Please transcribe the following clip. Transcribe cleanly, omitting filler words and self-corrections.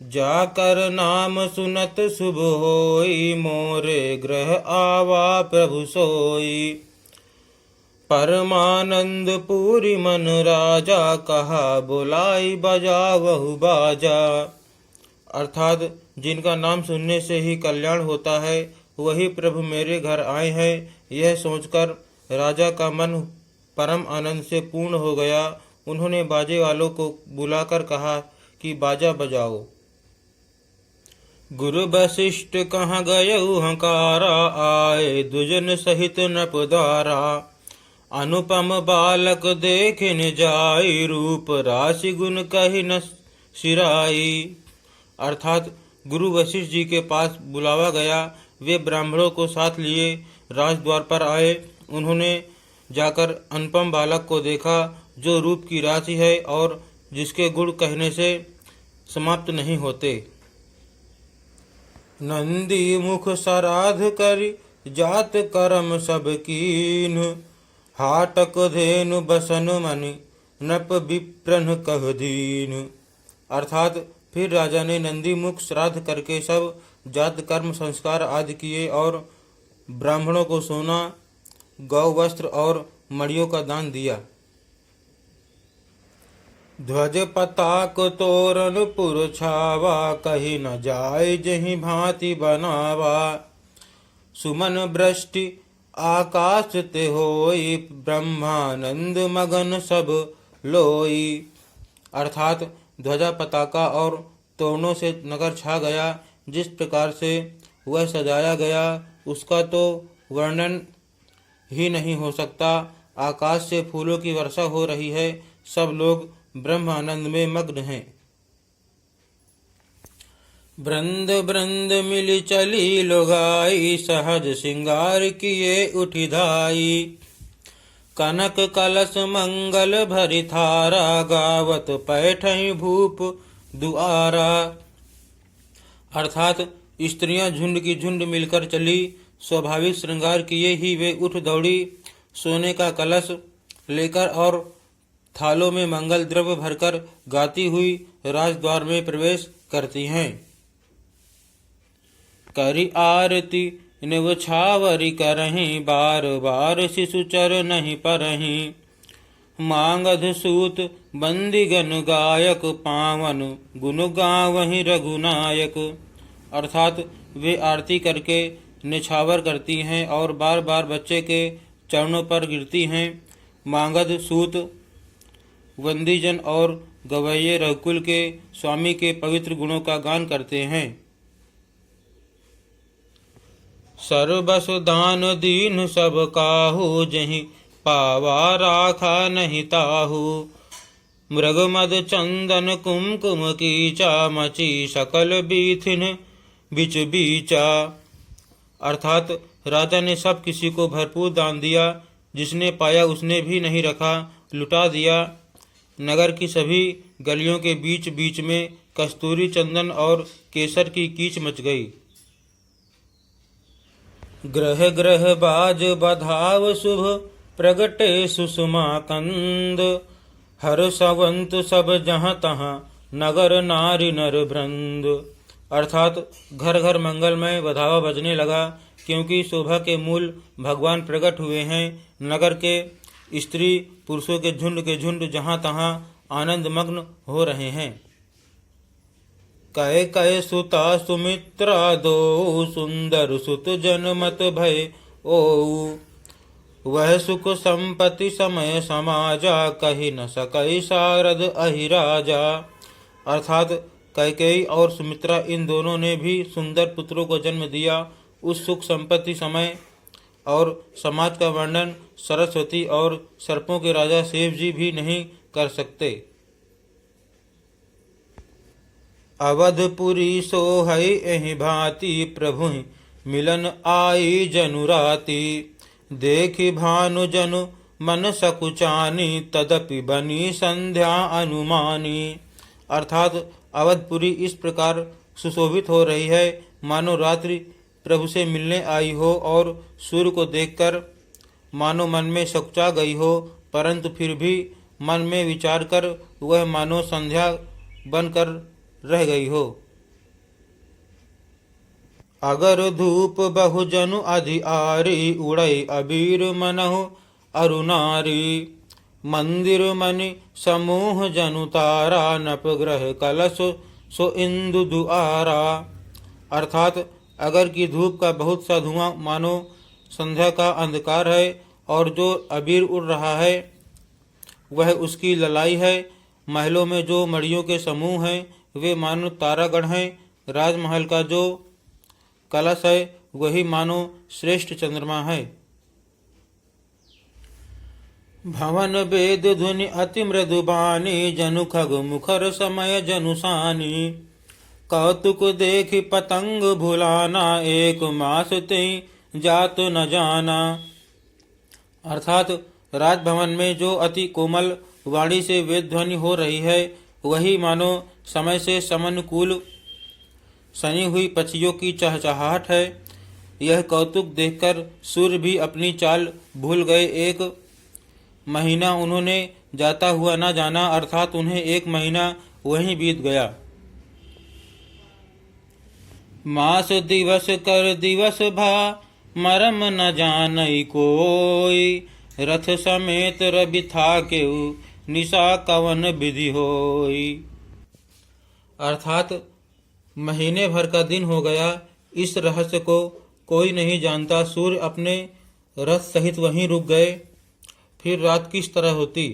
जाकर नाम सुनत शुभ होई, मोरे ग्रह आवा प्रभु सोई। परमानंद पूरी मन राजा, कहा बुलाई बजावहु बाजा। अर्थात जिनका नाम सुनने से ही कल्याण होता है, वही प्रभु मेरे घर आए हैं। यह सोचकर राजा का मन परम आनंद से पूर्ण हो गया। उन्होंने बाजे वालों को बुलाकर कहा कि बाजा बजाओ। गुरु वशिष्ठ कहाँ गयऊ हकारा, आए दुजन सहित नपदारा। अनुपम बालक देखिन जाई, रूप राशि गुण कहि न सिराई। अर्थात गुरु वशिष्ठ जी के पास बुलावा गया। वे ब्राह्मणों को साथ लिए राजद्वार पर आए। उन्होंने जाकर अनुपम बालक को देखा, जो रूप की राशि है और जिसके गुण कहने से समाप्त नहीं होते। नंदी मुख सराध करि, जात कर्म सब कीन। हाटक धेनु बसन मनि, नप विप्रन कह दीन। अर्थात फिर राजा ने नंदी मुख श्राद्ध करके सब जात कर्म संस्कार आदि किए और ब्राह्मणों को सोना, गौ वस्त्र और मड़ियों का दान दिया। ध्वज पताक तोरण पुर छावा, कही न जाय जहि भांति बनावा। सुमन वृष्टि आकाश ते होई, ब्रह्मानंद मगन सब लोई। अर्थात ध्वजा पताका और तोरणों से नगर छा गया। जिस प्रकार से वह सजाया गया उसका तो वर्णन ही नहीं हो सकता। आकाश से फूलों की वर्षा हो रही है। सब लोग ब्रह्म आनंद में मग्न हैं। वृंद वृंद मिली चली लुगाई, सहज सिंगार किए उठी धाई। कनक कलश मंगल भरि थारा, गावत पैठई भूप दुआरा। अर्थात स्त्रियां झुंड की झुंड मिलकर चली। स्वाभाविक श्रृंगार किए ही वे उठ दौड़ी। सोने का कलश लेकर और थालों में मंगल द्रव्य भरकर गाती हुई राजद्वार में प्रवेश करती हैं। करी आरती निवछावरी करहीं, बार बार शिशुचर नहीं परहीं। मांगध सूत बंदीगन गायक, पावन गुण गावहीं रघुनायक। अर्थात वे आरती करके निछावर करती हैं और बार बार बच्चे के चरणों पर गिरती हैं। मांगध सूत बंदीजन और गवैये रघुकुल के स्वामी के पवित्र गुणों का गान करते हैं। सर्वस दान दीन सब काहू, जहि पावा राखा नहीं ताहू। मृग मद चंदन कुमकुम कीचा, मची सकल बीथिन बिच बीचा। अर्थात राजा ने सब किसी को भरपूर दान दिया। जिसने पाया उसने भी नहीं रखा, लुटा दिया। नगर की सभी गलियों के बीच बीच में कस्तूरी चंदन और केसर की कीच मच गई। ग्रह ग्रह बाज बधाव शुभ, प्रगटे सुषमा कंद। हर सवंत सब जहाँ तहाँ, नगर नारी नर भृंद। अर्थात घर घर मंगलमय बधावा बजने लगा, क्योंकि शोभा के मूल भगवान प्रकट हुए हैं। नगर के स्त्री पुरुषों के झुंड जहाँ तहाँ आनंद मग्न हो रहे हैं। कय कय सुता सुमित्रा दो, सुंदर सुत जनमत भय ओ। वह सुख संपत्ति समय समाजा, कही न सकई सारद अहिराजा। अर्थात कैकेयी और सुमित्रा इन दोनों ने भी सुंदर पुत्रों को जन्म दिया। उस सुख संपत्ति समय और समाज का वर्णन सरस्वती और सर्पों के राजा शिव जी भी नहीं कर सकते। अवधपुरी सोहै एहि भांति, प्रभु मिलन आई जनुराति। देखि भानु जनु मन सकुचानी, तदपि बनी संध्या अनुमानी। अर्थात अवधपुरी इस प्रकार सुशोभित हो रही है, मानो रात्रि प्रभु से मिलने आई हो और सूर्य को देखकर मानो मन में सकुचा गई हो, परंतु फिर भी मन में विचार कर वह मानो संध्या बनकर रह गई हो। अगर धूप बहु जनु अधिआरी उड़ई अबीर मनहु अरुनारी मंदिर मनि समूह जनु तारा नपग्रह कलश सो इंदु दुआरा। अर्थात अगर की धूप का बहुत सा धुआं मानो संध्या का अंधकार है और जो अबीर उड़ रहा है वह उसकी ललाई है। महलों में जो मड़ियों के समूह हैं वे मानो तारागण हैं। राजमहल का जो कलश है वही मानो श्रेष्ठ चंद्रमा है। भवन वेद ध्वनि अति मृदुबानी जनु खग मुखर समय जनुसानी। कौतुक देखि पतंग भुलाना एक मास तें जात न जाना। अर्थात राजभवन में जो अति कोमल वाणी से वेद ध्वनि हो रही है वही मानो समय से समनुकूल सनी हुई पक्षियों की चहचहाहट है। यह कौतुक देखकर सूर्य भी अपनी चाल भूल गए। एक महीना उन्होंने जाता हुआ न जाना, अर्थात उन्हें एक महीना वहीं बीत गया। मास दिवस कर दिवस भा मरम न जानई कोई। रथ समेत रवि था केउ निशा कवन विधि होई। अर्थात महीने भर का दिन हो गया, इस रहस्य को कोई नहीं जानता। सूर्य अपने रथ सहित वहीं रुक गए, फिर रात किस तरह होती।